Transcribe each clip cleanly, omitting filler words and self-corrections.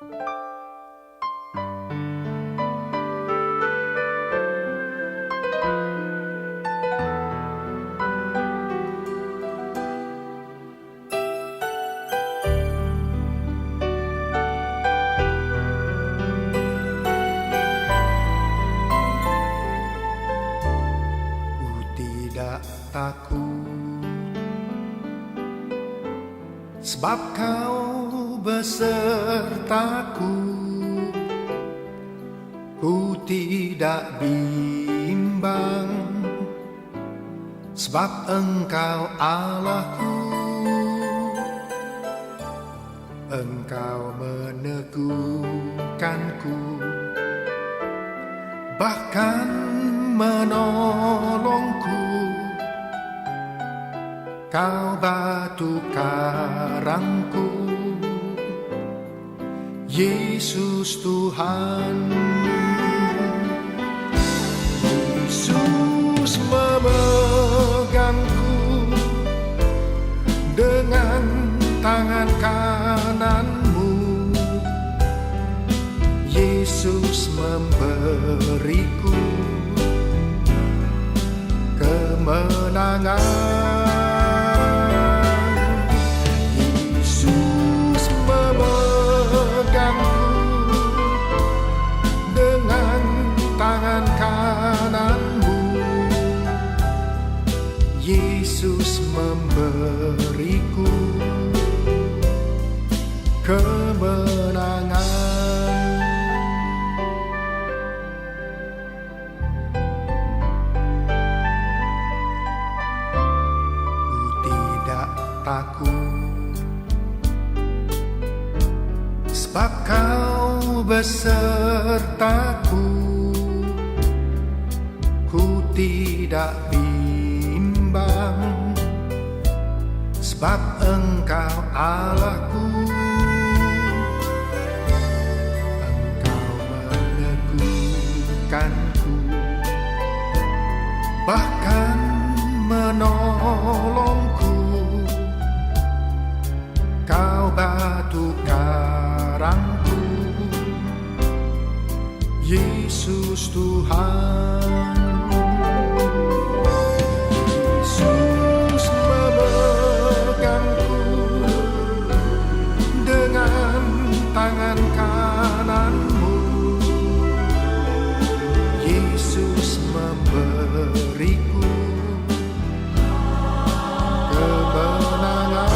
Tidak takut, sebab Kau besertaku. Ku tidak bimbang, sebab Engkau Allahku. Engkau meneguhkanku, bahkan menolongku. Kau batu karangku, Yesus Tuhan. Yesus memegangku dengan tangan kananmu. Yesus memberiku kemenangan. Yesus memegangku dengan tangan kananmu. Yesus memberiku kemenangan. Takut, sebab Kau besertaku. Ku tidak bimbang, sebab Engkau Allahku. Engkau meneguhkanku, bahkan menolongku. Kau batu karangku, Yesus Tuhan. Yesus memegangku dengan tangan kananmu. Yesus memberiku kemenangan.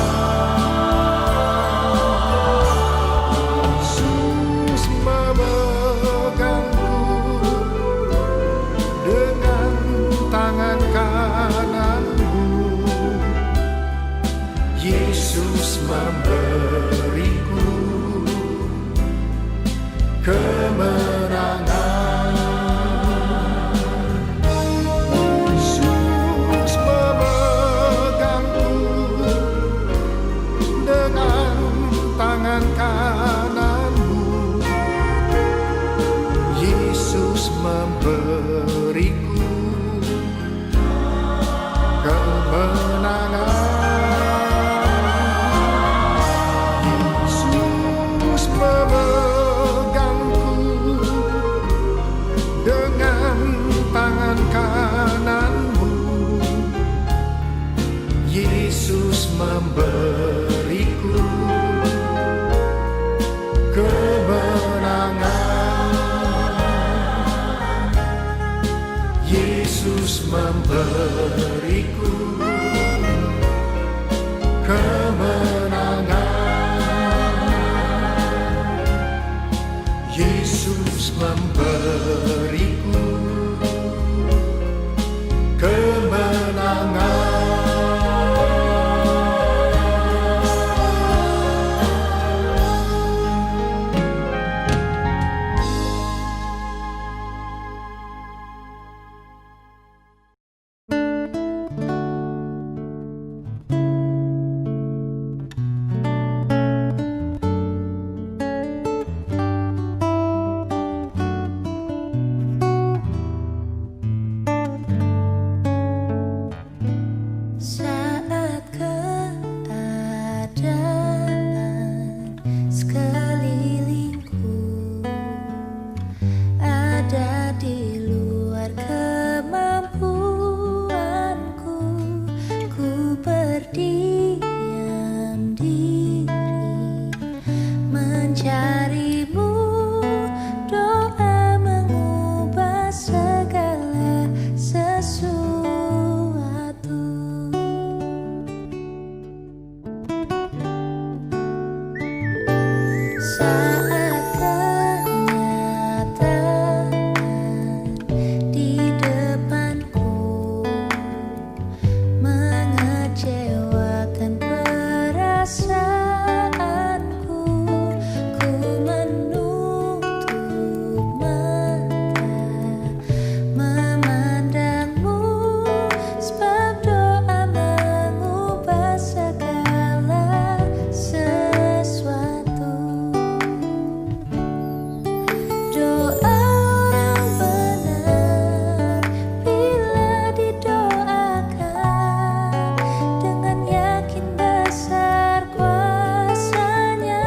Yesus memberiku kemenangan. Yesus memegangku dengan tangan kananmu. Yesus memberiku kemenangan. Yesus memberiku kemenangan. Yesus memberiku kemenangan. Yesus memberiku kemenangan. mencarimu, doa mengubah segala sesuatu. Saat kenyataan di depanku mengecewakan perasaanku, ku menutup mata memandangmu, sebab doa mengubah segala sesuatu. Doa orang benar bila didoakan dengan yakin besar kuasanya,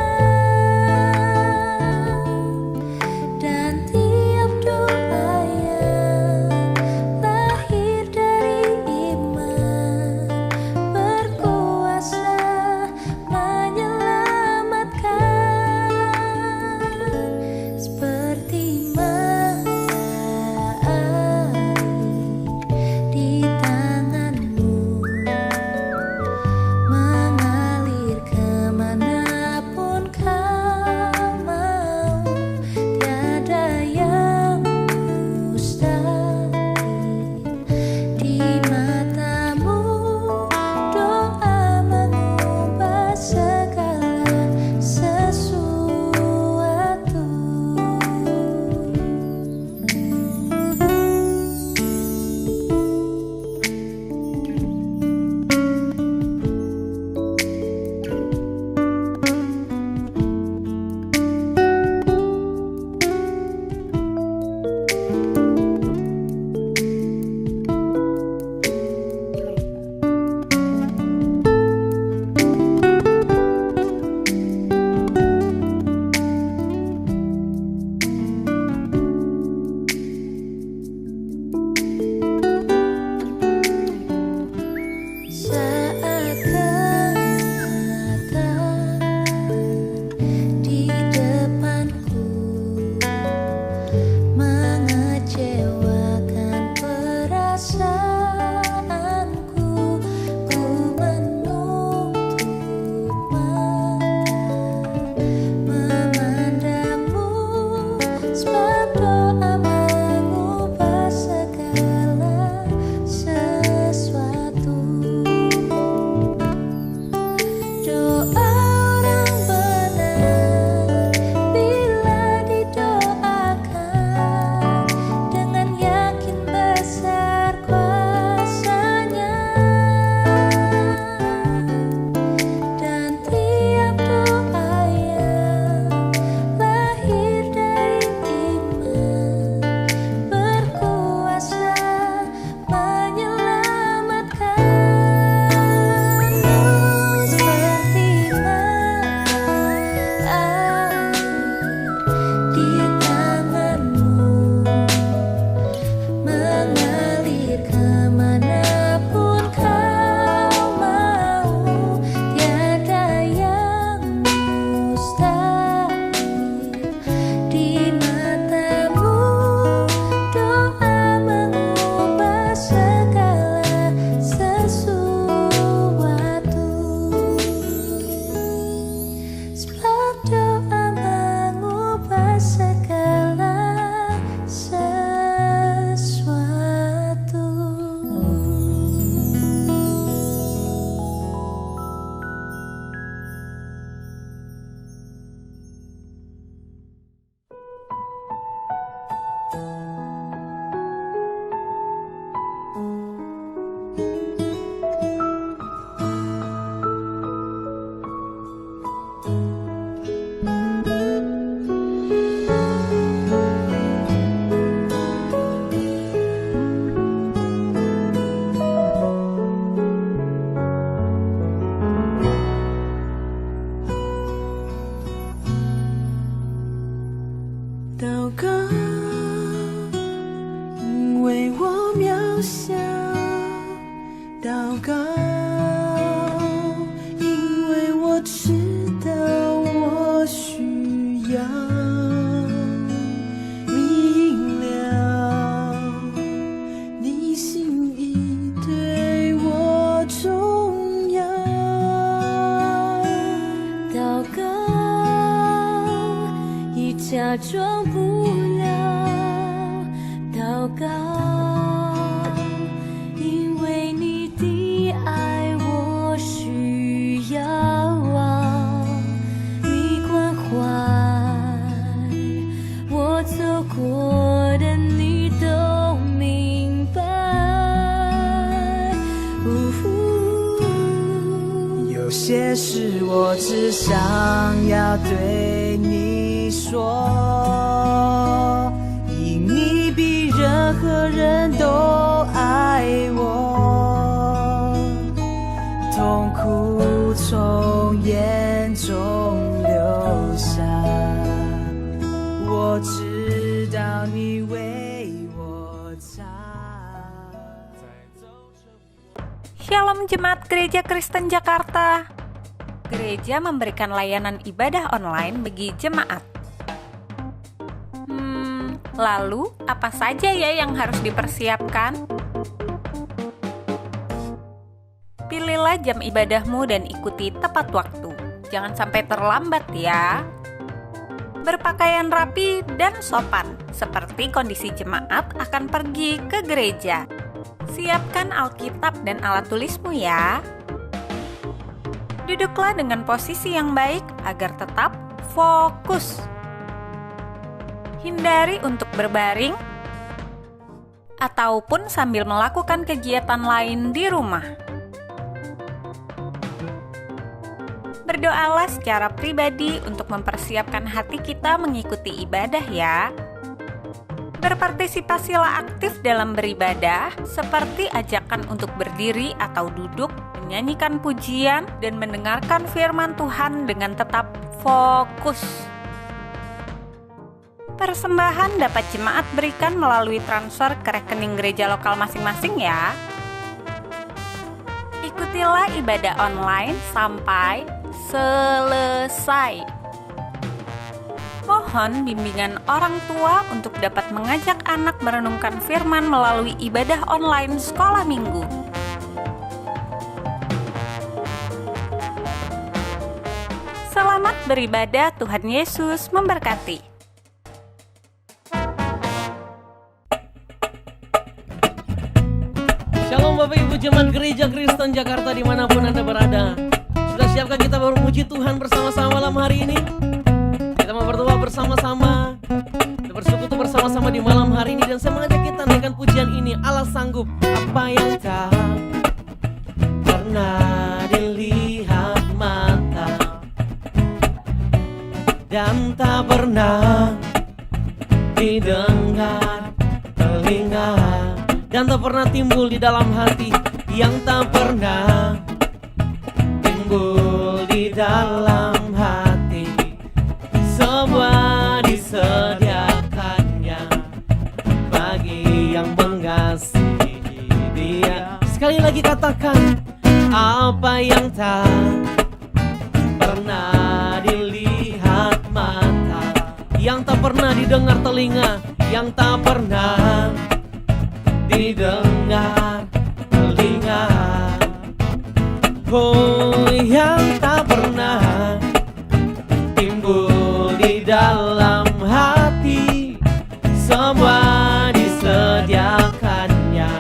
dan tiap doa yang lahir dari iman berkuasa menyelamatkan, seperti mata air di tanganmu mengalir kemanapun kau mau. Tiada yang mustahil di matamu, doa mengubah segala sesuatu. Saat kenyataan di depanku mengecewakan perasaanku, ku menutup mata memandangmu, sebab doa mengubah segala sesuatu. Doa orang benar bila didoakan dengan yakin besar kuasanya, dan tiap doa yang lahir dari iman berkuasa menyelamatkan, seperti mata air di tanganmu mengalir kemanapun kau mau. Tiada yang mustahil di matamu, doa mengubah segala sesuatu, sebab doa mengubah segala sesuatu.祷告，因为我渺小；祷告，因为我知道我需假装不了祷告，因为你的爱我需要啊，你关怀我走过的你都明白。有些事我只想要对你说，因你比任何人都爱我，痛苦从眼中流下，我知道你为我擦。 Shalom Jemaat Gereja Kristen Jakarta. Gereja memberikan layanan ibadah online bagi jemaat. Lalu apa saja ya yang harus dipersiapkan? Pilihlah jam ibadahmu dan ikuti tepat waktu. Jangan sampai terlambat ya. Berpakaian rapi dan sopan, seperti kondisi jemaat akan pergi ke gereja. Siapkan Alkitab dan alat tulismu ya. Duduklah dengan posisi yang baik agar tetap fokus. Hindari untuk berbaring ataupun sambil melakukan kegiatan lain di rumah. Berdoalah secara pribadi untuk mempersiapkan hati kita mengikuti ibadah ya. Berpartisipasilah aktif dalam beribadah, seperti ajakan untuk berdiri atau duduk, menyanyikan pujian, dan mendengarkan firman Tuhan dengan tetap fokus. Persembahan dapat jemaat berikan melalui transfer ke rekening gereja lokal masing-masing ya. Ikutilah ibadah online sampai selesai. Mohon bimbingan orang tua untuk dapat mengajak anak merenungkan firman melalui ibadah online sekolah minggu. Selamat beribadah, Tuhan Yesus memberkati. Shalom Bapak Ibu Jemaat Gereja Kristen Jakarta dimanapun Anda berada. Sudah siapkah kita memuji Tuhan bersama-sama malam hari ini? Kita mau berdoa bersama-sama, kita bersekutu bersama-sama di malam hari ini. Dan saya mengajak kita naikkan pujian ini. Allah sanggup, apa yang tak pernah dilihat mata dan tak pernah didengar telinga, dan tak pernah timbul di dalam hati, yang tak pernah timbul di dalam hati. Semua disediakannya bagi yang mengasihi Dia. Sekali lagi katakan, apa yang tak pernah dilihat mata, yang tak pernah didengar telinga, yang tak pernah didengar telinga. Oh, yang tak pernah timbul di dalam hati, semua disediakannya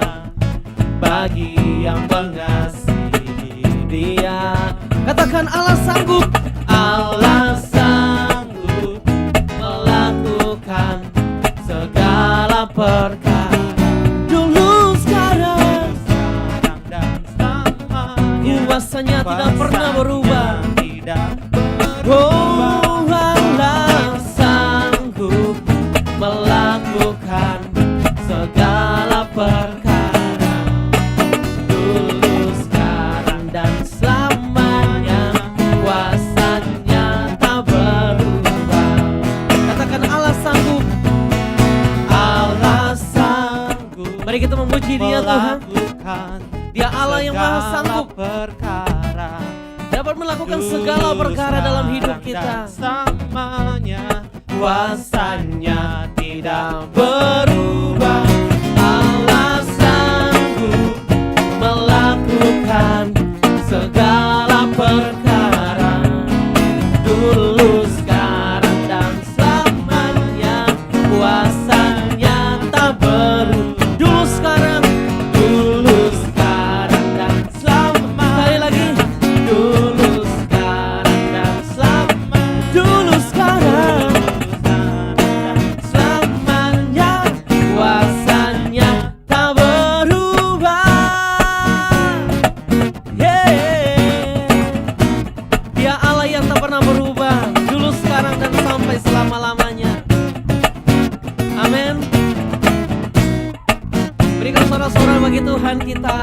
bagi yang mengasihi Dia. Katakan, Allah sanggup, Allah sanggup melakukan segala perkara. Dulu, sekarang dan selamanya, kuasanya tidak pernah berubah. Oh, Allah sanggup melakukan segala perkara. Dulu, sekarang, dan selamanya, kuasanya tak berubah. Katakan, Allah sanggup, Allah sanggup. Mari kita memuji Dia, Tuhan. Dia Allah yang maha sanggup dapat melakukan segala perkara dalam hidup kita. Samanya kuasanya tidak berubah. Allah sanggup melakukan segala perkara. Dulu, sekarang, dan selamanya, sampai selama-lamanya. Amin. Berikan sorak-sorai bagi Tuhan kita.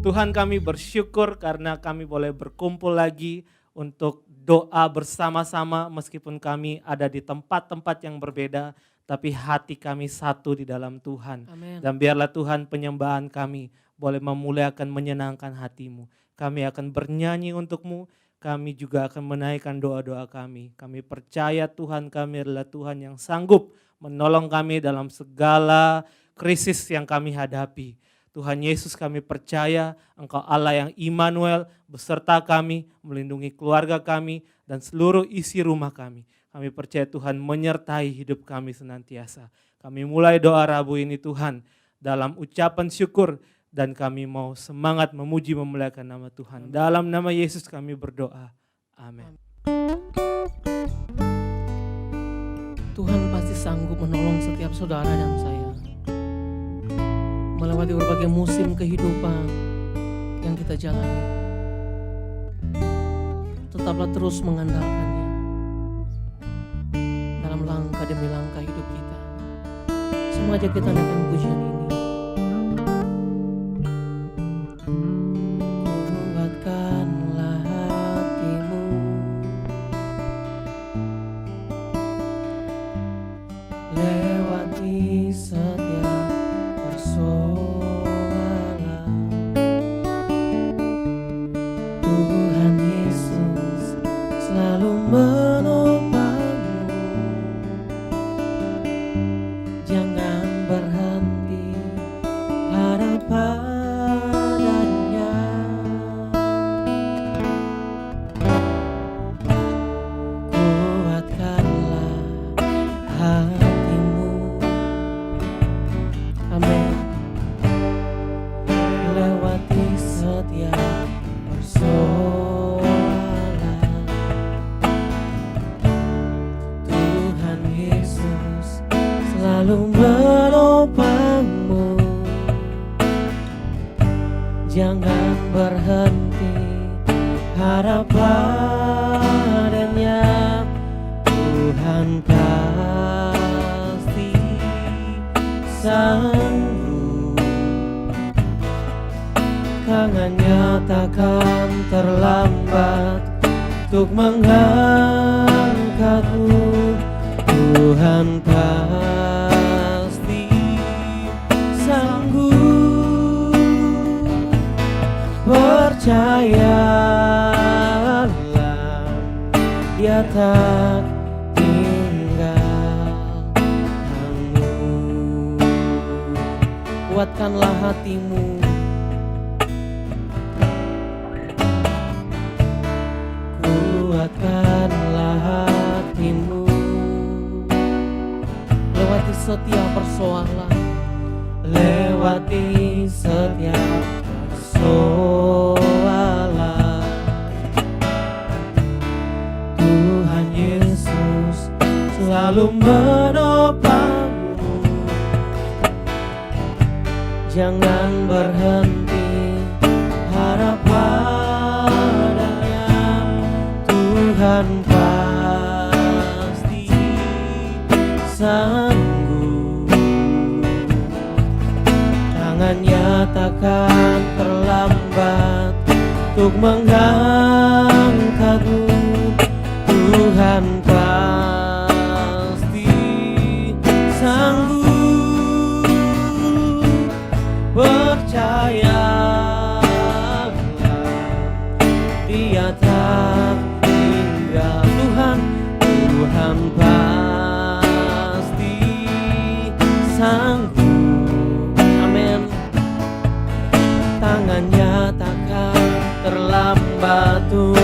Tuhan, kami bersyukur karena kami boleh berkumpul lagi untuk doa bersama-sama meskipun kami ada di tempat-tempat yang berbeda, tapi hati kami satu di dalam Tuhan. Amin. Dan biarlah Tuhan penyembahan kami boleh memuliakan, menyenangkan hati-Mu. Kami akan bernyanyi untuk-Mu, kami juga akan menaikkan doa-doa kami. Kami percaya Tuhan kami adalah Tuhan yang sanggup menolong kami dalam segala krisis yang kami hadapi. Tuhan Yesus, kami percaya Engkau Allah yang Immanuel beserta kami, melindungi keluarga kami dan seluruh isi rumah kami. Kami percaya Tuhan menyertai hidup kami senantiasa. Kami mulai doa Rabu ini Tuhan dalam ucapan syukur dan kami mau semangat memuji memuliakan nama Tuhan. Dalam nama Yesus kami berdoa. Amin. Tuhan pasti sanggup menolong setiap saudara dan saya melewati berbagai musim kehidupan yang kita jalani. Tetaplah terus mengandalkannya dalam langkah demi langkah hidup kita. Sengaja kita naikkan pujian ini. Kuatkanlah hatimu, lewati setiap persoalan. Tuhan Yesus selalu menopangmu. Jangan berhenti harap padanya. Kuatkanlah hatimu. Amin. Lewati setiap persoalan. Tuhan Yesus selalu menopangmu. Jangan berhenti harap padanya. Tuhan pasti sanggup, tangannya takkan terlambat untuk mengangkatmu. Tuhan pasti sanggup, percayalah, Dia tak tinggalkanmu. Kuatkanlah hatimu, kuatkanlah hatimu. Lewati setiap persoalan, lewati setiap persoalan. Tuhan Yesus selalu menopangmu. Jangan berhenti harap padanya. Tuhan pasti sanggup, tangannya takkan terlambat untuk mengangkatmu. Tuhan pasti sanggup, percayalah, Dia tak tinggal. Tuhan pasti sanggup. Amin. Tangannya takkan terlambat untuk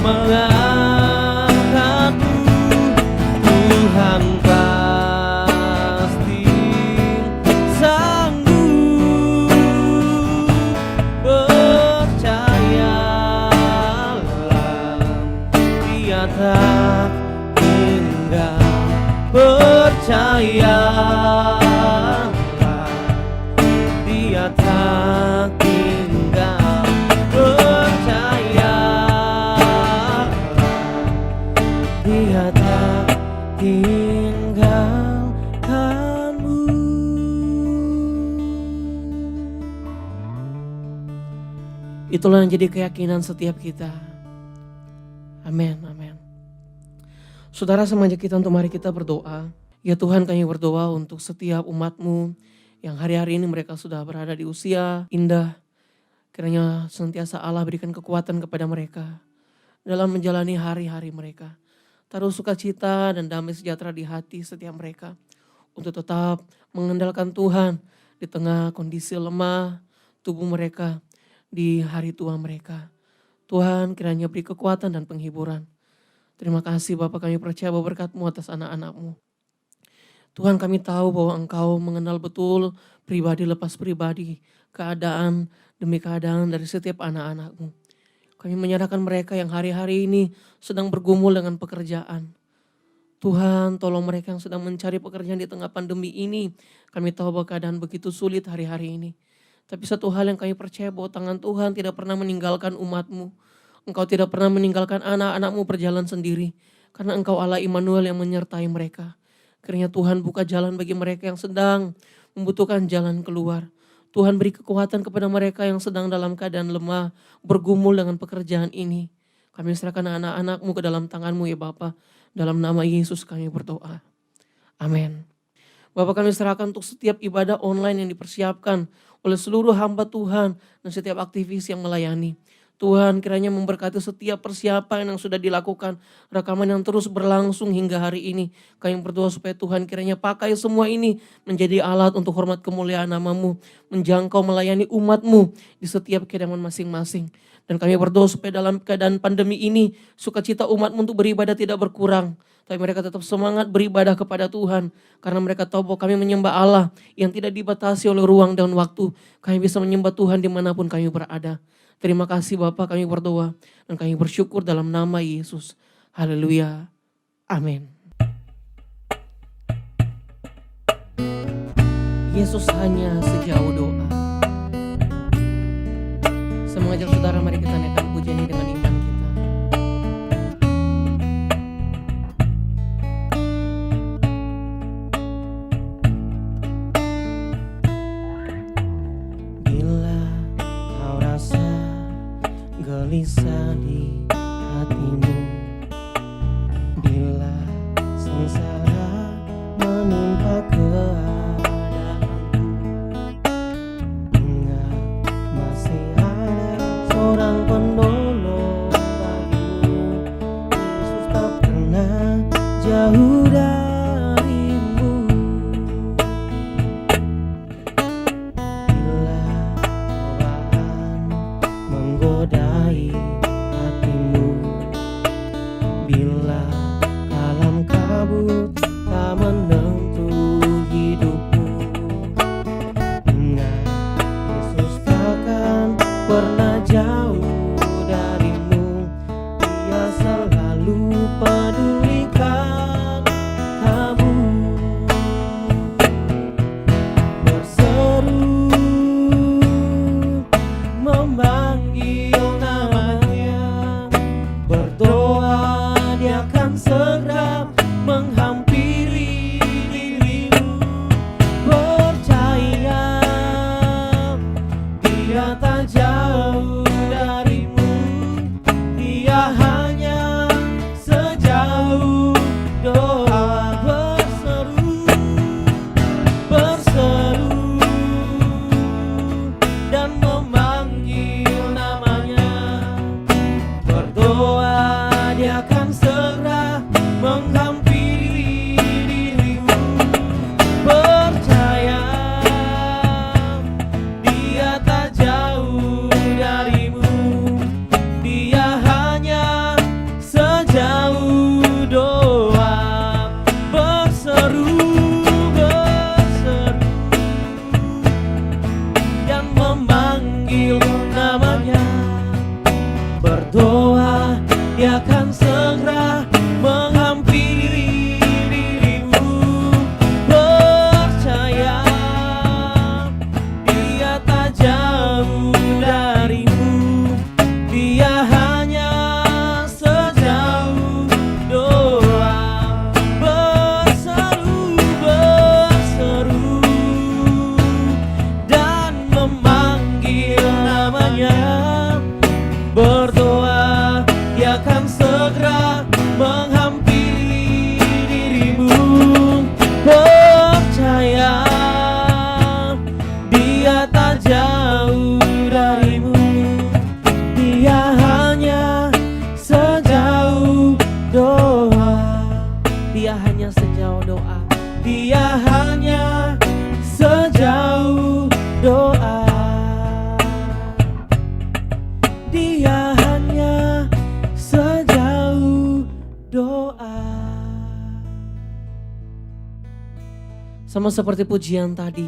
mengangkatmu. Tuhan pasti sanggup, percayalah, Dia tak tinggal. Percayalah, Dia tak tinggal. Percayalah, Dia tak tinggalkanmu. Itulah yang jadi keyakinan setiap kita. Amin, amin. Saudara, semajak kita untuk mari kita berdoa. Ya Tuhan, kami berdoa untuk setiap umat-Mu yang hari-hari ini mereka sudah berada di usia indah. Kiranya senantiasa Allah berikan kekuatan kepada mereka dalam menjalani hari-hari mereka. Taruh sukacita dan damai sejahtera di hati setiap mereka untuk tetap mengandalkan Tuhan di tengah kondisi lemah tubuh mereka di hari tua mereka. Tuhan, kiranya beri kekuatan dan penghiburan. Terima kasih Bapa, kami percaya bahwa berkat-Mu atas anak-anak-Mu. Tuhan, kami tahu bahwa Engkau mengenal betul pribadi lepas pribadi, keadaan demi keadaan dari setiap anak-anak-Mu. Kami menyerahkan mereka yang hari-hari ini sedang bergumul dengan pekerjaan. Tuhan, tolong mereka yang sedang mencari pekerjaan di tengah pandemi ini. Kami tahu bahwa keadaan begitu sulit hari-hari ini. Tapi satu hal yang kami percaya bahwa tangan Tuhan tidak pernah meninggalkan umat-Mu. Engkau tidak pernah meninggalkan anak-anak-Mu berjalan sendiri. Karena Engkau Allah Immanuel yang menyertai mereka. Kiranya Tuhan buka jalan bagi mereka yang sedang membutuhkan jalan keluar. Tuhan beri kekuatan kepada mereka yang sedang dalam keadaan lemah, bergumul dengan pekerjaan ini. Kami serahkan anak-anak-Mu ke dalam tangan-Mu ya Bapa. Dalam nama Yesus kami berdoa. Amin. Bapak, kami serahkan untuk setiap ibadah online yang dipersiapkan oleh seluruh hamba Tuhan dan setiap aktivis yang melayani. Tuhan, kiranya memberkati setiap persiapan yang sudah dilakukan, rekaman yang terus berlangsung hingga hari ini. Kami berdoa supaya Tuhan kiranya pakai semua ini menjadi alat untuk hormat kemuliaan nama-Mu, menjangkau melayani umat-Mu di setiap kediaman masing-masing. Dan kami berdoa supaya dalam keadaan pandemi ini, sukacita umat-Mu untuk beribadah tidak berkurang. Tapi mereka tetap semangat beribadah kepada Tuhan. Karena mereka tahu bahwa kami menyembah Allah yang tidak dibatasi oleh ruang dan waktu. Kami bisa menyembah Tuhan dimanapun kami berada. Terima kasih Bapa, kami berdoa dan kami bersyukur dalam nama Yesus. Haleluya. Amin. Yesus hanya sejauh doa. Saya mengajak saudara, mari kita naikkan pujian ini dengan iman kita. Bila kau rasa gelisah di hatimu, bila sengsara menimpa keadaanmu, ingat masih ada seorang penolong bagimu. Yesus tak pernah jauh darimu. Bila cobaan menggodai hatimu, bila kalam kabut tak menentu hidupmu, ingat Yesus takkan pernah jauh darimu. Dia selalu pedulikan kamu. Berseru memanggil namanya, berdoa dia akan segera menghampiri dirimu. Percaya dia tak jauh darimu, dia hanya sejauh doa. Dia hanya sejauh doa. Dia hanya sejauh doa. Sama seperti pujian tadi,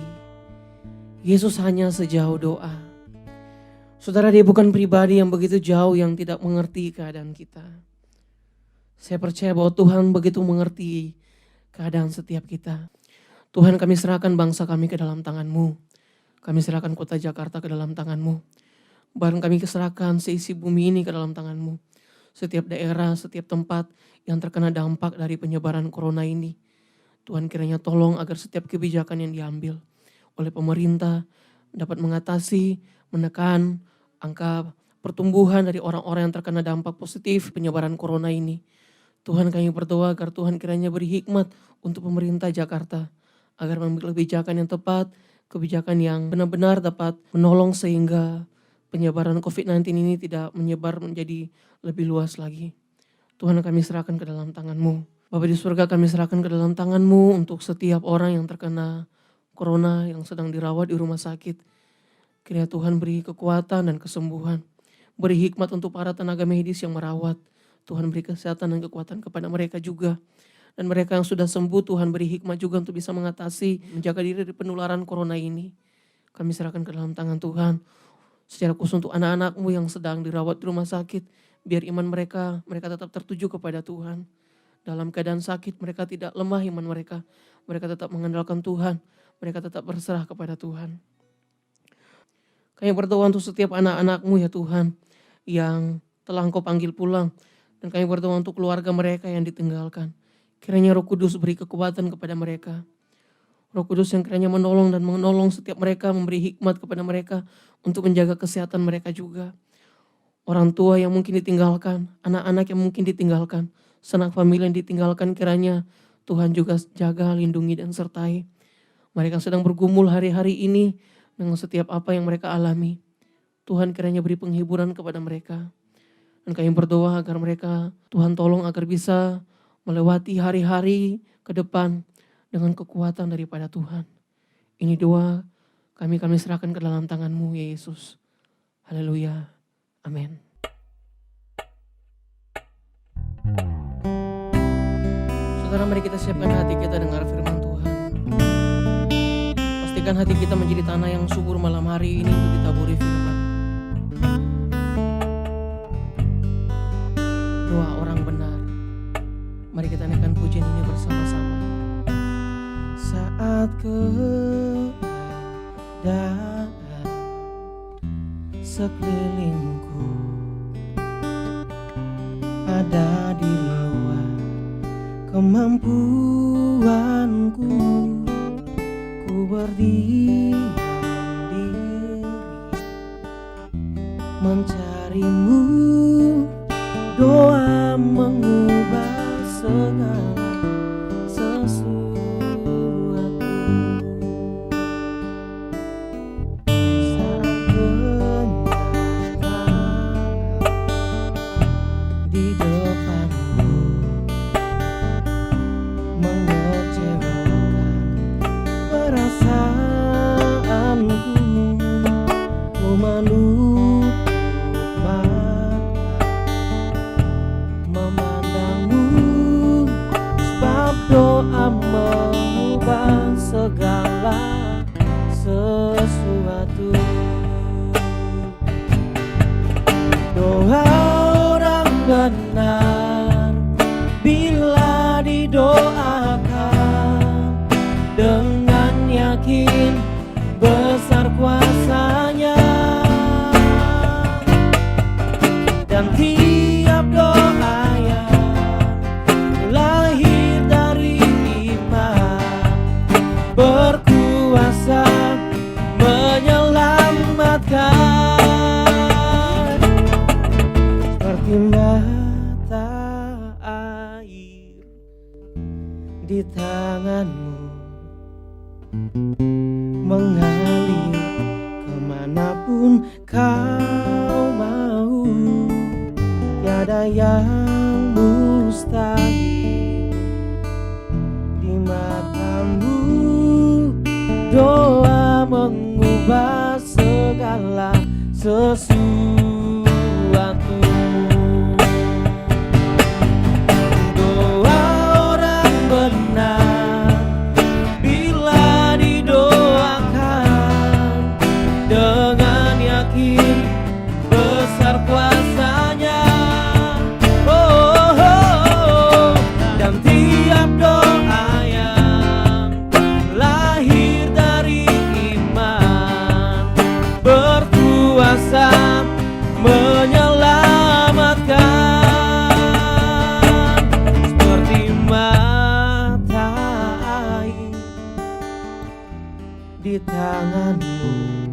Yesus hanya sejauh doa. Saudara, dia bukan pribadi yang begitu jauh yang tidak mengerti keadaan kita. Saya percaya bahwa Tuhan begitu mengerti keadaan setiap kita. Tuhan, kami serahkan bangsa kami ke dalam tangan-Mu. Kami serahkan kota Jakarta ke dalam tangan-Mu. Bahkan kami serahkan seisi bumi ini ke dalam tangan-Mu. Setiap daerah, setiap tempat yang terkena dampak dari penyebaran corona ini. Tuhan, kiranya tolong agar setiap kebijakan yang diambil oleh pemerintah dapat mengatasi, menekan angka pertumbuhan dari orang-orang yang terkena dampak positif penyebaran corona ini. Tuhan, kami berdoa agar Tuhan kiranya beri hikmat untuk pemerintah Jakarta agar mengambil kebijakan yang tepat, kebijakan yang benar-benar dapat menolong sehingga penyebaran COVID-19 ini tidak menyebar menjadi lebih luas lagi. Tuhan, kami serahkan ke dalam tangan-Mu. Bapa di surga, kami serahkan ke dalam tangan-Mu untuk setiap orang yang terkena corona, yang sedang dirawat di rumah sakit. Kiranya Tuhan beri kekuatan dan kesembuhan. Beri hikmat untuk para tenaga medis yang merawat. Tuhan beri kesehatan dan kekuatan kepada mereka juga. Dan mereka yang sudah sembuh, Tuhan beri hikmat juga untuk bisa mengatasi, menjaga diri dari penularan corona ini. Kami serahkan ke dalam tangan Tuhan. Secara khusus untuk anak-anak-Mu yang sedang dirawat di rumah sakit. Biar iman mereka tetap tertuju kepada Tuhan. Dalam keadaan sakit, mereka tidak lemah iman mereka. Mereka tetap mengandalkan Tuhan. Mereka tetap berserah kepada Tuhan. Kami berdoa untuk setiap anak-anak-Mu ya Tuhan, yang telah Engkau panggil pulang. Dan kami berdoa untuk keluarga mereka yang ditinggalkan. Kiranya Roh Kudus beri kekuatan kepada mereka. Roh Kudus yang kiranya menolong dan menolong setiap mereka, memberi hikmat kepada mereka untuk menjaga kesehatan mereka juga. Orang tua yang mungkin ditinggalkan, anak-anak yang mungkin ditinggalkan, sanak famili yang ditinggalkan, kiranya Tuhan juga jaga, lindungi dan sertai. Mereka sedang bergumul hari-hari ini dengan setiap apa yang mereka alami. Tuhan kiranya beri penghiburan kepada mereka. Dan kami berdoa agar mereka, Tuhan tolong agar bisa melewati hari-hari ke depan dengan kekuatan daripada Tuhan. Ini doa kami serahkan ke dalam tangan-Mu ya Yesus. Haleluya. Amin. Saudara, mari kita siapkan hati kita dengar firman Tuhan. Pastikan hati kita menjadi tanah yang subur malam hari ini untuk ditaburi firman. Doa orang benar. Mari kita naikkan pujian ini bersama-sama. Saat keadaan sekelilingku ada di luar kemampuanku, ku berdiam diri mencari-Mu. Doa mengubah segala sesuatu. Saat kenyataan di depanku mengecewakan perasaanku, ku menutup mata memandang-Mu, sebab doa mengubah segala sesuatu. Doa orang benar bila didoakan dengan yakin besar kuasa-Nya. Dan tiap doa yang lahir dari iman berkuasa menyelamatkan. Seperti mata air di tangan-Mu mengalir kemanapun Kau mau. Tiada yang mustahil di di tanganmu,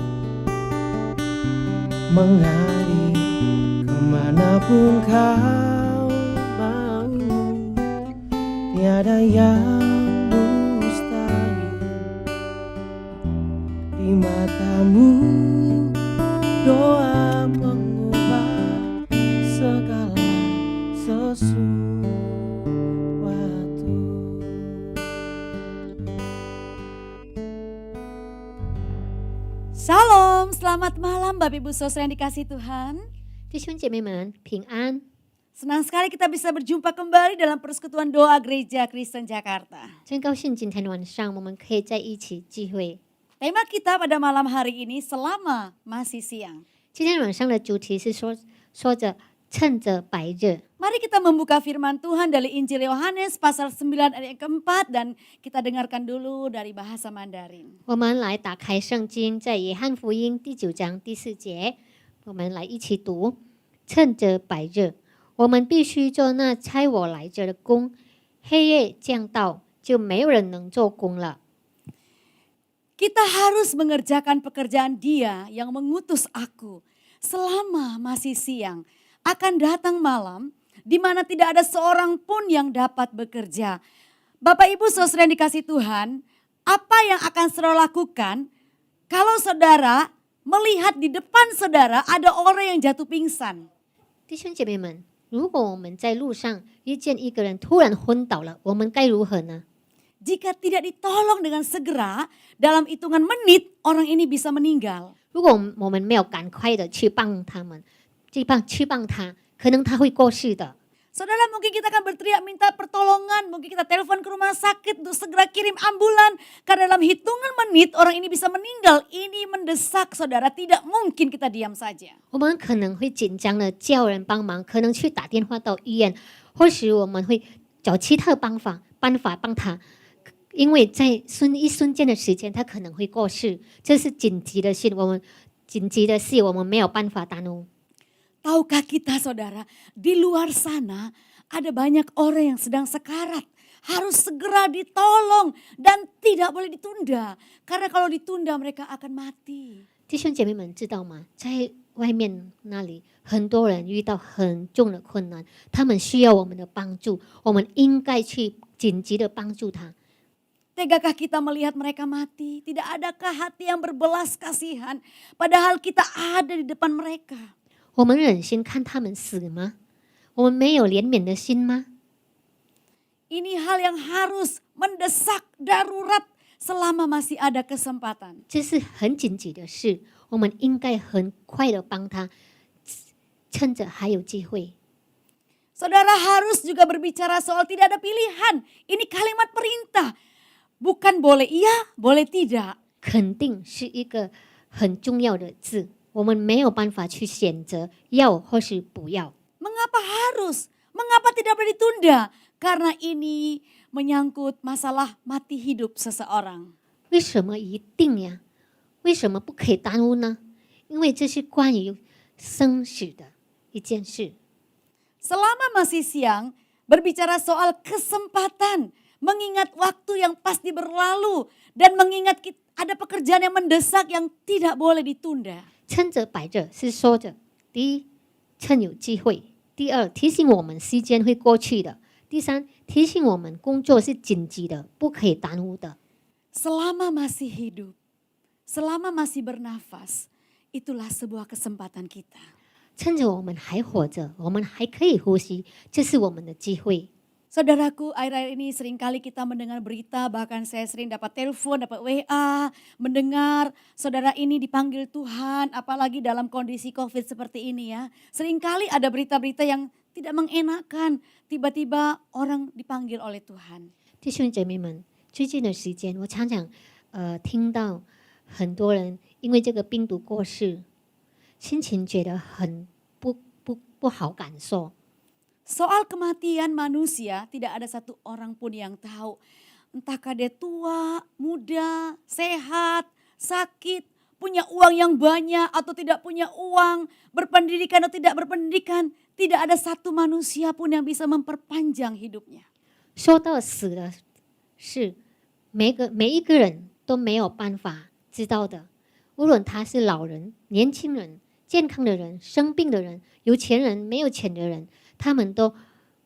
mengalir kemanapun kau mau. Tiada yang mustahil di matamu. Doa mengubah segala sesuatu. Shalom, selamat malam Bapak Ibu Saudara yang dikasihi Tuhan. 弟兄姐妹们平安， Senang sekali kita bisa berjumpa kembali dalam persekutuan doa Gereja Kristen Jakarta. 真高兴今天晚上我们可以在一起聚会。 Tema kita pada malam hari ini selama masih siang. 今天晚上的主题是说着趁着白日。 Mari kita membuka firman Tuhan dari Injil Yohanes pasal 9 ayat keempat dan kita dengarkan dulu dari bahasa Mandarin. 我们来打开圣经，在约翰福音第9章第4节，我们来一起读：趁着白日，我们必须做那差我来着的工；黑夜降到，就没有人能做工了。 Kita harus mengerjakan pekerjaan Dia yang mengutus aku selama masih siang. Akan datang malam di mana tidak ada seorang pun yang dapat bekerja. Bapak Ibu Saudara yang dikasihi Tuhan, apa yang akan saudara lakukan kalau saudara melihat di depan saudara ada orang yang jatuh pingsan? 弟兄姐妹们，如果我们在路上遇见一个人突然昏倒了，我们该如何呢？ Jika tidak ditolong dengan segera, dalam hitungan menit orang ini bisa meninggal. 如果我们没有赶快的去帮他们，去帮他，可能他会过世的。 Saudara, mungkin kita akan berteriak minta pertolongan, mungkin kita telepon ke rumah sakit untuk segera kirim ambulan. Karena dalam hitungan menit orang ini bisa meninggal. Ini mendesak saudara, tidak mungkin kita diam saja. 我们可能会紧张的叫人帮忙，可能去打电话到医院，或许我们会找其他办法帮他，因为在一瞬间的时间，他可能会过世，这是紧急的事，我们没有办法耽误。 Tahukah kita saudara, di luar sana ada banyak orang yang sedang sekarat. Harus segera ditolong dan tidak boleh ditunda. Karena kalau ditunda mereka akan mati. 弟兄姐妹们知道吗？在外面那里，很多人遇到很重的困难，他们需要我们的帮助，我们应该去紧急的帮助他。 Tegakah kita melihat mereka mati? Tidak adakah hati yang berbelas kasihan? Padahal kita ada di depan mereka. 我们忍心看他们死吗？我们没有怜悯的心吗？ Ini hal yang harus mendesak darurat selama masih ada kesempatan. 这是很紧急的事，我们应该很快的帮他，趁着还有机会。 Saudara harus juga berbicara soal tidak ada pilihan. Ini kalimat perintah. Bukan boleh iya, boleh tidak. 肯定是一个很重要的字，我们没有办法去选择要或是不要。 Mengapa harus? Mengapa tidak boleh ditunda? Karena ini menyangkut masalah mati hidup seseorang. 为什么一定呀？为什么不可以耽误呢？因为这是关于生死的一件事。 Selama masih siang, berbicara soal kesempatan, mengingat waktu yang pasti berlalu, dan mengingat ada pekerjaan yang mendesak yang tidak boleh ditunda. 趁着白日是说着，第一，趁有机会；第二，提醒我们时间会过去的；第三，提醒我们工作是紧急的，不可以耽误的。 Selama masih hidup, selama masih bernafas, itulah sebuah kesempatan kita. 趁着我们还活着，我们还可以呼吸，这是我们的机会。 Saudaraku, akhir-akhir ini seringkali kita mendengar berita, bahkan saya sering dapat telepon, dapat WA, mendengar saudara ini dipanggil Tuhan, apalagi dalam kondisi COVID seperti ini ya. Seringkali ada berita-berita yang tidak mengenakan, tiba-tiba orang dipanggil oleh Tuhan. 弟兄姐妹们，最近的时间，我常常听到很多人因为这个病毒过世，心情觉得很不好感受。 Soal kematian manusia tidak ada satu orang pun yang tahu. Entahkah dia tua, muda, sehat, sakit, punya uang yang banyak atau tidak punya uang, berpendidikan atau tidak berpendidikan. Tidak ada satu manusia pun yang bisa memperpanjang hidupnya. 说到死的事，每一个人都没有办法知道的。无论他是老人、年轻人、健康的人、生病的人、有钱人、没有钱的人，他们都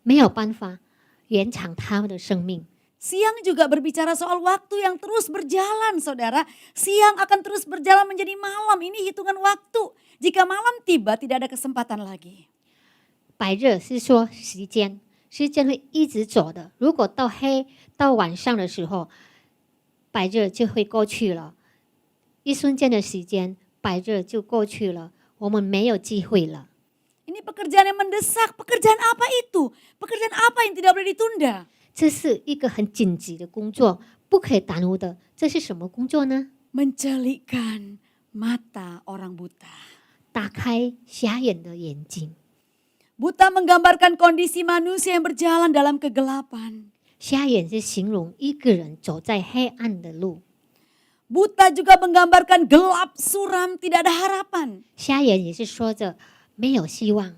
没有办法延长他们的生命。 Siang juga berbicara soal waktu yang terus berjalan, saudara. Siang akan terus berjalan menjadi malam. Ini hitungan waktu. Jika malam tiba, tidak ada kesempatan lagi. 白日是说时间，时间会一直走的。如果到晚上的时候，白日就会过去了。一瞬间的时间，白日就过去了，我们没有机会了。 Ini pekerjaan yang mendesak. Pekerjaan apa itu? Pekerjaan apa yang tidak boleh ditunda? 这是一个很紧急的工作，不可以耽误的。这是什么工作呢？ Mencelikkan mata orang buta. 打开瞎眼的眼睛。 Buta menggambarkan kondisi manusia yang berjalan dalam kegelapan. 瞎眼是形容一个人走在黑暗的路， Buta juga menggambarkan gelap, suram, tidak ada harapan. 瞎眼也是说着没有希望。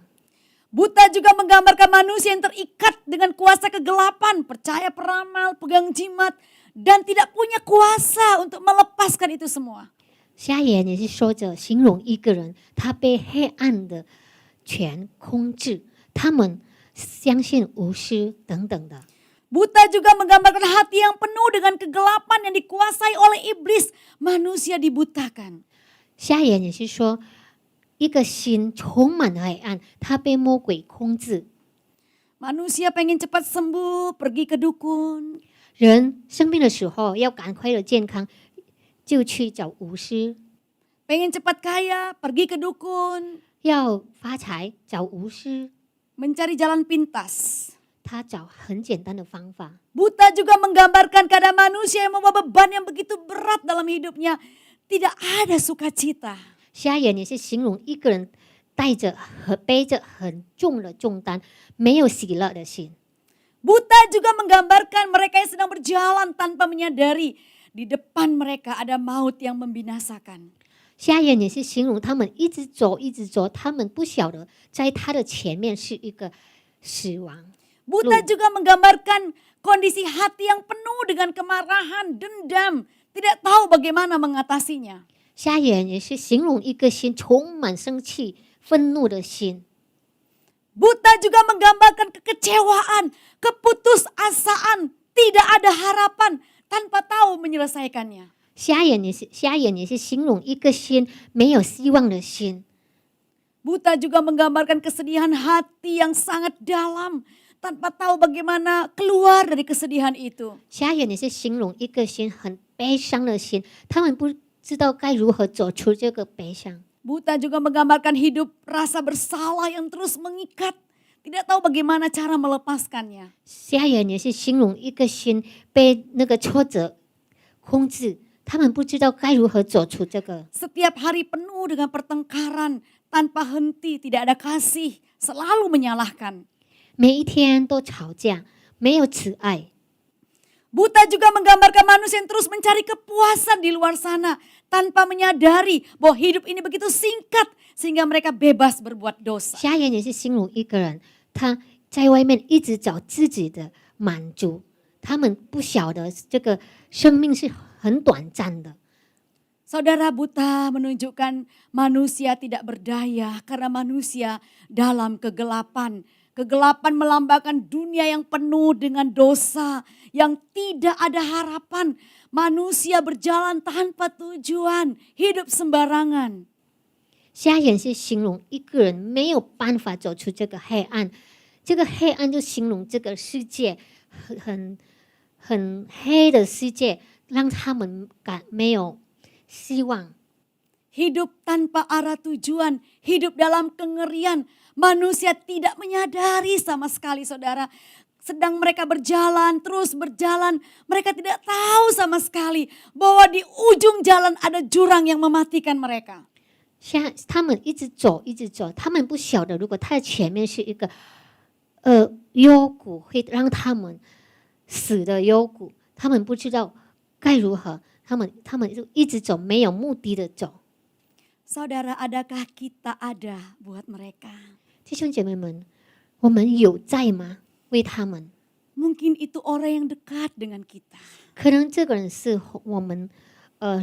Buta juga menggambarkan manusia yang terikat dengan kuasa kegelapan, percaya peramal, pegang jimat, dan tidak punya kuasa untuk melepaskan itu semua. 瞎眼也是说着形容一个人他被黑暗的权控制，他们相信巫师等等的。 Buta juga menggambarkan hati yang penuh dengan kegelapan yang dikuasai oleh iblis. Manusia dibutakan. 瞎眼也是说一个心充满了黑暗，他被魔鬼控制。 Manusia pengen cepat sembuh, pergi ke dukun. 人生病的时候要赶快的健康，就去找巫师； Pengen cepat kaya, pergi ke dukun. 要发财找巫师。 Mencari jalan pintas. 他找很简单的方法。 Buta juga menggambarkan keadaan manusia yang membawa beban yang begitu berat dalam hidupnya. Tidak ada sukacita. 瞎眼也是形容一个人背着很重的重担，没有喜乐的心。 Buta juga menggambarkan mereka yang sedang berjalan tanpa menyadari di depan mereka ada maut yang membinasakan. 瞎眼也是形容他们一直走，他们不晓得在他的前面是一个死亡。 Buta juga menggambarkan kondisi hati yang penuh dengan kemarahan, dendam, tidak tahu bagaimana mengatasinya. 瞎眼也是形容一个心充满生气、愤怒的心。 Buta juga menggambarkan kekecewaan, keputusasaan, tidak ada harapan tanpa tahu menyelesaikannya. 瞎眼也是形容一个心没有希望的心。 Buta juga menggambarkan kesedihan hati yang sangat dalam tanpa tahu bagaimana keluar dari kesedihan itu. 瞎眼也是形容一个心很悲伤的心，他们不知道该如何走出这个悲伤。 Buta juga menggambarkan hidup rasa bersalah yang terus mengikat, tidak tahu bagaimana cara melepaskannya. 瞎眼也是形容一个心被那个挫折控制，他们不知道该如何走出这个。 Setiap hari penuh dengan pertengkaran, tanpa henti, tidak ada kasih, selalu menyalahkan. 每一天都吵架，没有慈爱。 Buta juga menggambarkan manusia yang terus mencari kepuasan di luar sana tanpa menyadari bahwa hidup ini begitu singkat sehingga mereka bebas berbuat dosa. 瞎眼也是形容一个人，他在外面一直找自己的满足，他们不晓得这个生命是很短暂的。 Saudara, buta menunjukkan manusia tidak berdaya karena manusia dalam kegelapan. Kegelapan melambangkan dunia yang penuh dengan dosa, yang tidak ada harapan. Manusia berjalan tanpa tujuan, hidup sembarangan. 瞎眼是形容一个人没有办法走出这个黑暗，这个黑暗就形容这个世界很黑的世界，让他们没有希望。 Hidup tanpa arah tujuan, hidup dalam kengerian. Manusia tidak menyadari sama sekali, saudara. Sedang mereka berjalan, terus berjalan. Mereka tidak tahu sama sekali bahwa di ujung jalan ada jurang yang mematikan mereka. 他们一直走，他们不晓得，如果他的前面是一个幽谷，会让他们死的幽谷，他们不知道该如何，他们就一直走，没有目的的走。 Saudara, adakah kita ada buat mereka? 弟兄姐妹们，我们有在吗？为他们， Mungkin itu orang yang dekat dengan kita. 可能这个人是我们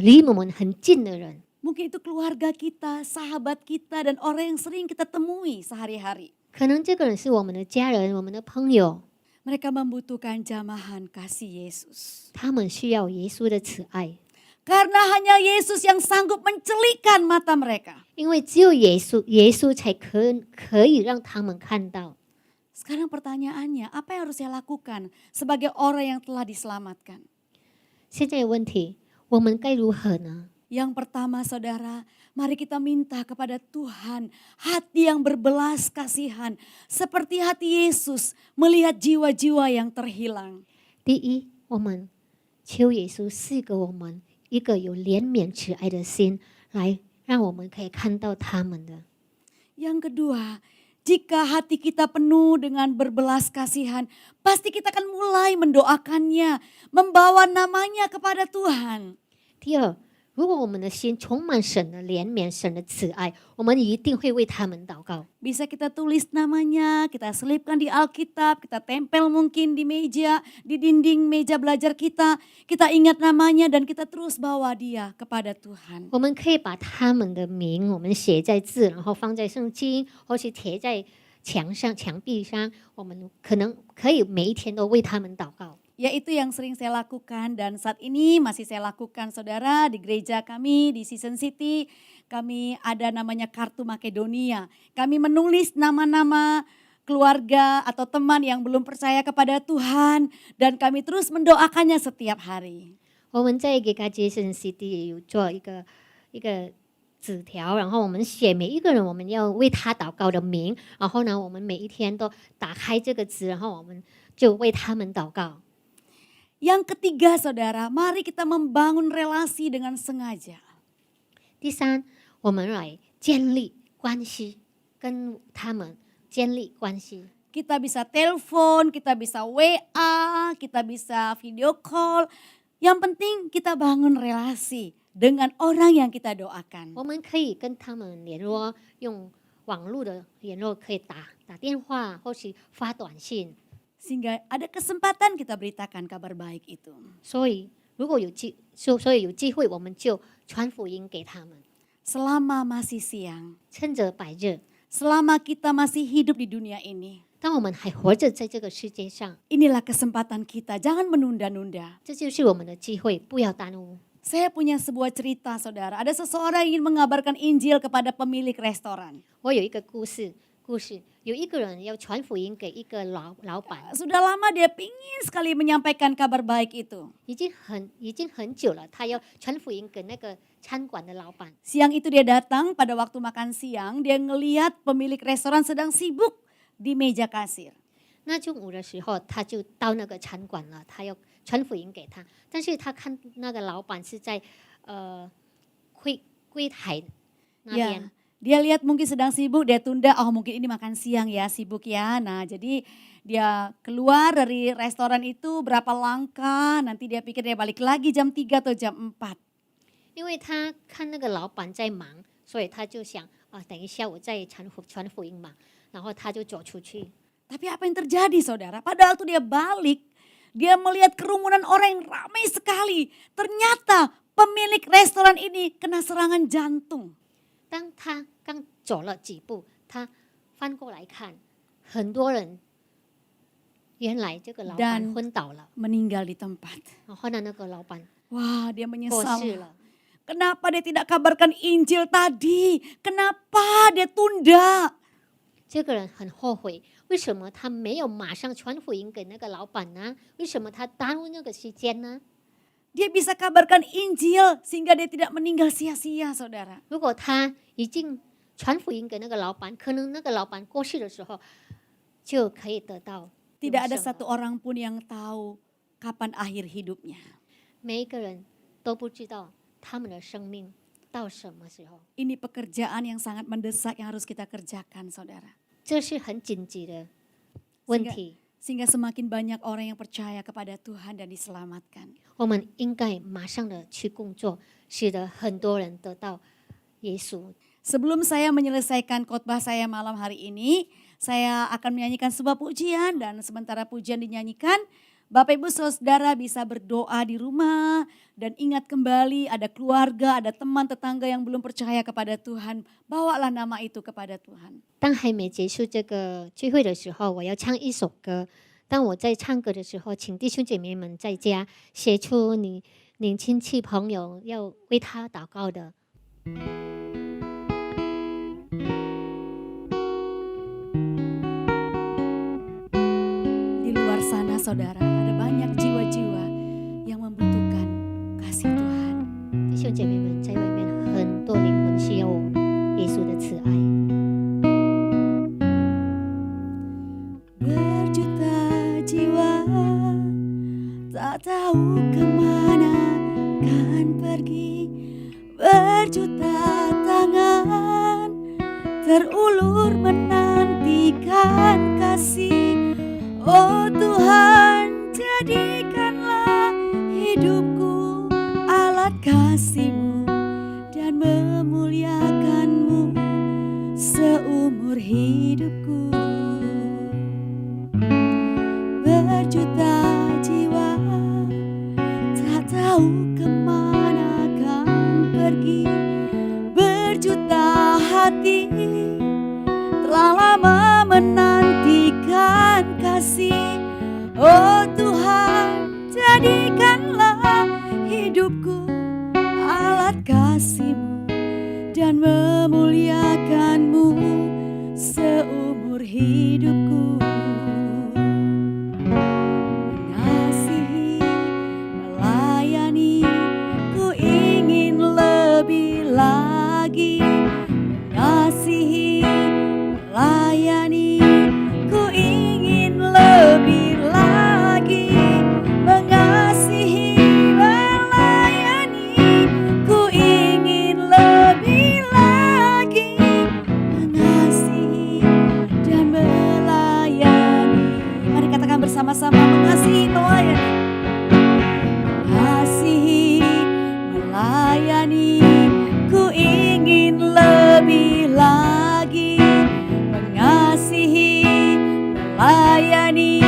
离我们很近的人， Mungkin itu keluarga kita, sahabat kita, dan orang yang sering kita temui sehari-hari. 可能这个人是我们的家人、我们的朋友， Mereka membutuhkan jamahan kasih Yesus. 他们需要耶稣的慈爱， Karena hanya Yesus yang sanggup mencelikkan mata mereka. 因为只有耶稣才可以让他们看到。 Sekarang pertanyaannya, apa yang harus saya lakukan sebagai orang yang telah diselamatkan? 现在的问题，我们该如何呢？ Yang pertama saudara, mari kita minta kepada Tuhan hati yang berbelas kasihan. Seperti hati Yesus melihat jiwa-jiwa yang terhilang. 第一，我们求耶稣赐给我们一个有怜悯慈爱的心，来让我们可以看到他们的。 Yang kedua, jika hati kita penuh dengan berbelas kasihan, pasti kita akan mulai mendoakannya, membawa namanya kepada Tuhan. 第二，如果我们的心充满神的怜悯、神的慈爱，我们一定会为他们祷告。 Bisa kita tulis namanya, kita selipkan di Alkitab, kita tempel mungkin di meja, di dinding meja belajar kita. Kita ingat namanya dan kita terus bawa dia kepada Tuhan. 我们可以把他们的名，我们写在字，然后放在圣经，或是贴在墙上、墙壁上。我们可能可以每一天都为他们祷告。 Ya itu yang sering saya lakukan dan saat ini masih saya lakukan saudara di gereja kami di Season City. Kami ada namanya kartu Makedonia. Kami menulis nama-nama keluarga atau teman yang belum percaya kepada Tuhan dan kami terus mendoakannya setiap hari. 我们在给他接生 CD 也有做一个纸条，然后我们写每一个人我们要为他祷告的名，然后呢，我们每一天都打开这个纸，然后我们就为他们祷告。 Yang ketiga saudara, mari kita membangun relasi dengan sengaja. 第三，我们来建立关系，跟他们建立关系。 Kita bisa telepon, kita bisa WA, kita bisa video call. Yang penting kita bangun relasi dengan orang yang kita doakan. 我们可以跟他们联络，用网络的联络，可以打电话或是发短信。 Sehingga ada kesempatan kita beritakan kabar baik itu. 所以如果有机会，我们就传福音给他们。 Selama masih siang, 趁着白日， selama kita masih hidup di dunia ini, 当我们还活着在这个世界上， inilah kesempatan kita, jangan menunda-nunda. 这就是我们的机会，不要耽误。 Saya punya sebuah cerita saudara, ada seseorang yang ingin mengabarkan Injil kepada pemilik restoran. 我有一个故事，有一个人要传福音给一个老板， Sudah lama dia pingin sekali menyampaikan kabar baik itu. 已经很久了，他要传福音给那个餐馆的老板。 Siang itu dia datang pada waktu makan siang, dia ngelihat pemilik restoran sedang sibuk di meja kasir. 那中午的时候，他就到那个餐馆了，他要传福音给他，但是他看那个老板是在柜台那边。 Ya, dia lihat mungkin sedang sibuk, dia tunda, oh mungkin ini makan siang ya, sibuk ya. Nah jadi dia keluar dari restoran itu berapa langkah, nanti dia pikir dia balik lagi jam 3 atau jam 4. 因为他看那个老板在忙，所以他就想等一下我再传福音嘛，然后他就走出去。 Tapi apa yang terjadi saudara? Pada waktu dia balik, dia melihat kerumunan orang yang ramai sekali. Ternyata pemilik restoran ini kena serangan jantung. 当他刚走了几步，他翻过来看，很多人，原来这个老板昏倒了， Meninggal di tempat. 然后呢，那个老板 Wah dia 过 menyesal. 世了。 Kenapa dia tidak kabarkan Injil tadi? Kenapa dia tunda? 这个人很后悔，为什么他没有马上传福音给那个老板呢？为什么他耽误那个时间呢？ Dia bisa kabarkan Injil sehingga dia tidak meninggal sia-sia saudara. 如果他已经传福音给那个老板，可能那个老板过世的时候就可以得到永 Tidak ada 生了。 satu orang pun yang tahu kapan akhir hidupnya. 每一个人都不知道他们的生命到什么时候。 Ini pekerjaan yang sangat mendesak yang harus kita kerjakan saudara. 这是很紧急的问题， Sehingga semakin banyak orang yang percaya kepada Tuhan dan diselamatkan. 我们应该马上的去工作，使得很多人得到耶稣。 Sebelum saya menyelesaikan khotbah saya malam hari ini, saya akan menyanyikan sebuah pujian dan sementara pujian dinyanyikan, Bapak Ibu Saudara bisa berdoa di rumah dan ingat kembali ada keluarga, ada teman tetangga yang belum percaya kepada Tuhan. Bawalah nama itu kepada Tuhan. 当还没结束这个聚会的时候，我要唱一首歌。当我在唱歌的时候，请弟兄姐妹们在家写出你亲戚朋友要为他祷告的。 Di luar sana saudara, ada banyak jiwa-jiwa yang membutuhkan kasih Tuhan. 弟兄姐妹们，在外面很多灵魂需要我们耶稣的慈爱。 Berjuta jiwa tak tahu kemana kan pergi. Berjuta tangan terulur menantikan kasih. Oh Tuhan, jadikanlah hidupku alat kasih-Mu dan memuliakan-Mu seumur hidupku. Berjuta jiwa tak tahu kemana kan pergi. Berjuta hati telah lama menantikan kasih. Oh Tuhan, jadikanlah hidupku alat kasih-Mu dan memuliakan-Mu seumur hidupku. Mengasihi, melayani, ku ingin lebih lagi. Mengasihi, melayani, ku ingin lebih lagi. Mengasihi, melayani, ku ingin lebih lagi. Mengasihi dan melayani. Mari katakan bersama-sama, mengasihi, melayani. Mengasihi, melayani, ku ingin lebih lagi. Mengasihi, melayani,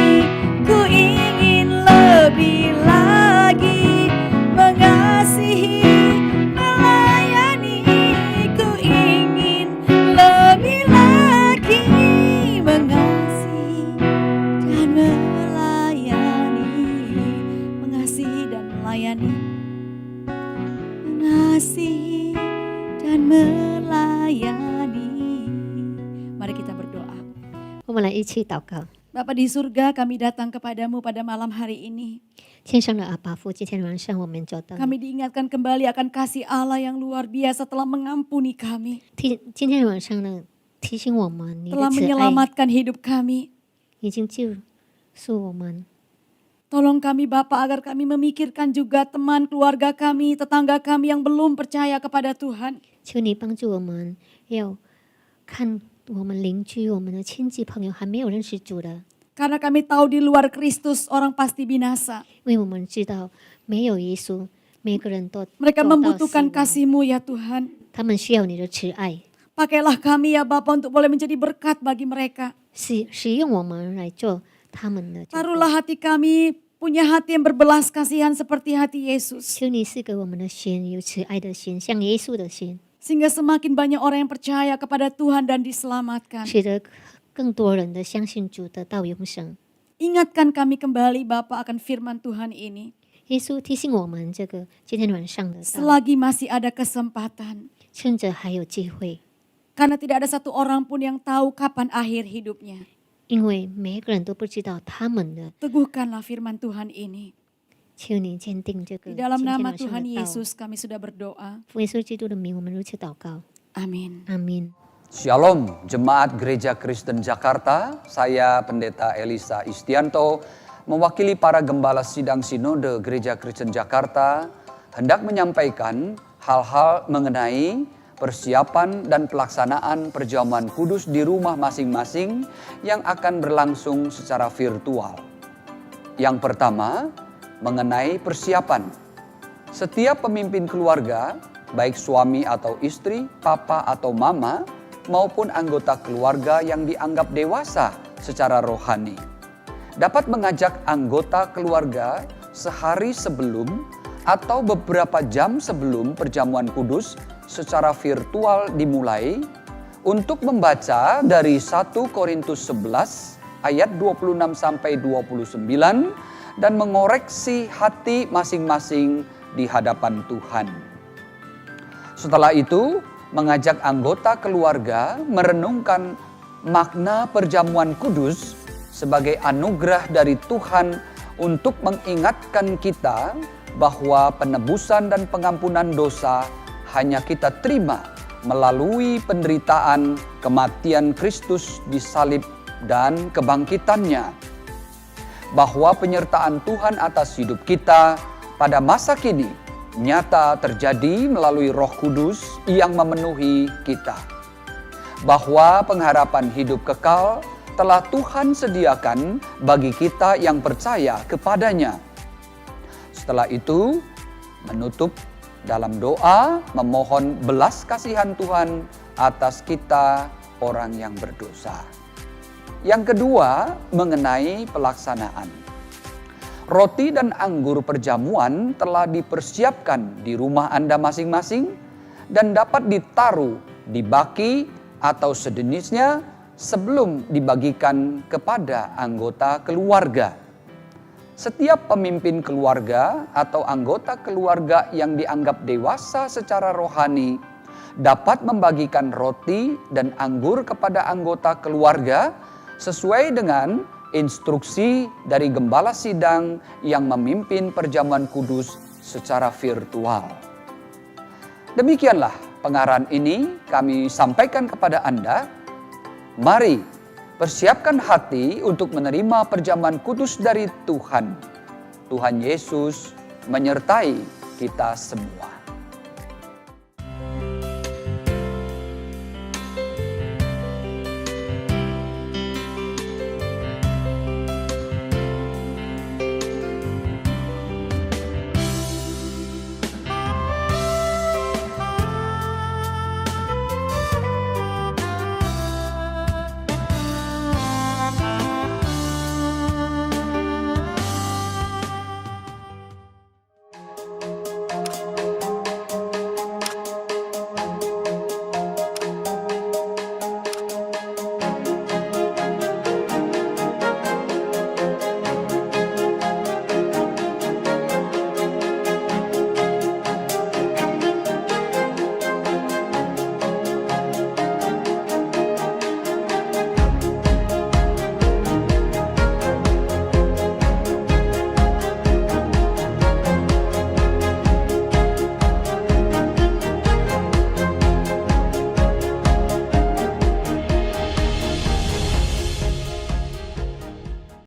ku ingin lebih lagi. Mengasihi, melayani, ku ingin lebih lagi. Mengasihi dan melayani. Mengasihi dan melayani. Mengasihi dan melayani. Mari kita berdoa. 我们来一起祷告。 Bapa di surga, kami datang kepadamu pada malam hari ini. 天上的阿爸父，今天晚上我们走到 Kami diingatkan kembali akan kasih Allah yang luar biasa telah mengampuni kami. 今天晚上呢，提醒我们你的 Telah 慈爱 menyelamatkan hidup kami. 已经救赎我们。 Tolong kami Bapa agar kami memikirkan juga teman keluarga kami, tetangga kami yang belum percaya kepada Tuhan. 求你帮助我们，要看我们邻居、我们的亲戚朋友还没有认识主的， Karena kami tahu di luar Kristus orang pasti binasa. 因为我们知道没有耶稣，每个人都 Mereka 走到 membutuhkan 死亡 kasih-Mu ya Tuhan. 他们需要你的慈爱， Pakailah kami ya Bapa untuk boleh menjadi berkat bagi mereka. 使用我们来做他们的祝福。 Taruhlah hati kami punya hati yang berbelas kasihan seperti hati Yesus. 求你赐给我们的心有慈爱的心，像耶稣的心， Sehingga semakin banyak orang yang percaya kepada Tuhan dan diselamatkan. 使得更多人的相信主得到永生。 Ingatkan kami kembali Bapa akan firman Tuhan ini. 耶稣提醒我们这个今天晚上的道， Selagi masih ada kesempatan. 趁着还有机会， Karena tidak ada satu orang pun yang tahu kapan akhir hidupnya. 因为每个人都不知道他们的。 Teguhkanlah firman Tuhan ini. 求你坚定这个 Di 今 dalam 天 nama 晚上 Tuhan 的道。 Yesus kami sudah berdoa. 奉耶稣基督的名，我们如此祷告， Amin. 阿门。 Shalom Jemaat Gereja Kristen Jakarta, saya Pendeta Elisa Istianto, mewakili para gembala sidang sinode Gereja Kristen Jakarta, hendak menyampaikan hal-hal mengenai persiapan dan pelaksanaan perjamuan kudus di rumah masing-masing yang akan berlangsung secara virtual. Yang pertama, mengenai persiapan. Setiap pemimpin keluarga, baik suami atau istri, papa atau mama, maupun anggota keluarga yang dianggap dewasa secara rohani, dapat mengajak anggota keluarga sehari sebelum atau beberapa jam sebelum perjamuan kudus secara virtual dimulai untuk membaca dari 1 Korintus 11 ayat 26 sampai 29 dan mengoreksi hati masing-masing di hadapan Tuhan. Setelah itu, mengajak anggota keluarga merenungkan makna perjamuan kudus sebagai anugerah dari Tuhan untuk mengingatkan kita bahwa penebusan dan pengampunan dosa hanya kita terima melalui penderitaan kematian Kristus di salib dan kebangkitannya. Bahwa penyertaan Tuhan atas hidup kita pada masa kini nyata terjadi melalui Roh Kudus yang memenuhi kita. Bahwa pengharapan hidup kekal telah Tuhan sediakan bagi kita yang percaya kepadanya. Setelah itu, menutup dalam doa memohon belas kasihan Tuhan atas kita orang yang berdosa. Yang kedua, mengenai pelaksanaan. Roti dan anggur perjamuan telah dipersiapkan di rumah Anda masing-masing dan dapat ditaruh di baki atau sejenisnya sebelum dibagikan kepada anggota keluarga. Setiap pemimpin keluarga atau anggota keluarga yang dianggap dewasa secara rohani dapat membagikan roti dan anggur kepada anggota keluarga sesuai dengan instruksi dari gembala sidang yang memimpin perjamuan kudus secara virtual. Demikianlah pengarahan ini kami sampaikan kepada Anda. Mari persiapkan hati untuk menerima perjamuan kudus dari Tuhan. Tuhan Yesus menyertai kita semua.